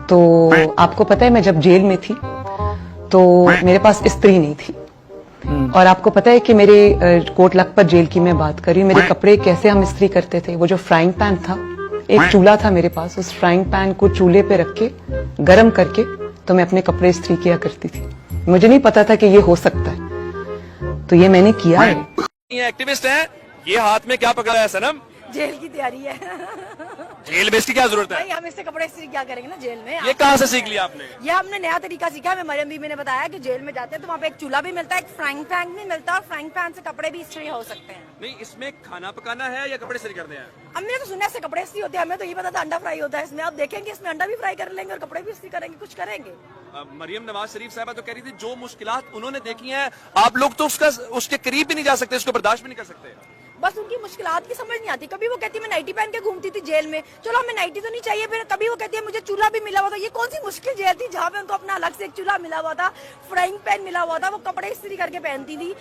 तो आपको पता है मैं जब जेल में थी तो मेरे पास स्त्री नहीं थी। और आपको पता है कि मेरे कोट लखपत जेल की मैं बात कर रही हूँ, मेरे कपड़े कैसे हम इस्त्री करते थे। वो जो फ्राइंग पैन था, एक चूल्हा था मेरे पास, उस फ्राइंग पैन को चूल्हे पे रख के गर्म करके तो मैं अपने कपड़े इस्त्री किया करती थी। मुझे नहीं पता था कि ये हो सकता है, तो ये मैंने किया है। ये एक्टिविस्ट हैं, ये हाथ में क्या पकड़ा है सनम? जेल की तैयारी है। जेल में इसकी क्या जरूरत है? भाई हम इससे कपड़े इस्त्री क्या करेंगे ना जेल में। ये कहाँ से सीख लिया आपने? ये हमने नया तरीका सीखा। हमें मरियम बीबी ने बताया कि जेल में जाते हैं तो वहाँ पे एक चूल्हा भी मिलता है, एक फ्राइंग पैन भी मिलता है और फ्राइंग पैन से कपड़े भी इस्त्री हो सकते हैं। नहीं, इसमें खाना पकाना है या कपड़े इस्त्री करने हैं? हमने तो सुना है कपड़े इस्त्री होते हैं, हमें तो ये पता था अंडा फ्राई होता है इसमें। अब देखेंगे इसमें अंडा भी फ्राई कर लेंगे और कपड़े भी इस्त्री करेंगे, कुछ करेंगे। मरियम नवाज शरीफ साहबा तो कह रही थी जो मुश्किलात उन्होंने देखी हैं आप लोग तो उसके करीब भी नहीं जा सकते, उसको बर्दाश्त भी नहीं कर सकते। बस उनकी मुश्किलात की समझ नहीं आती। कभी वो कहती है मैं नाइटी पहन के घूमती थी जेल में, चलो हमें नाइटी तो नहीं चाहिए। फिर कभी वो कहती है मुझे चूल्हा भी मिला हुआ था। ये कौन सी मुश्किल जेल थी जहाँ पे उनको अपना अलग से एक चूल्हा मिला हुआ था, फ्राइंग पैन मिला हुआ था, वो कपड़े इस्त्री करके पहनती थी।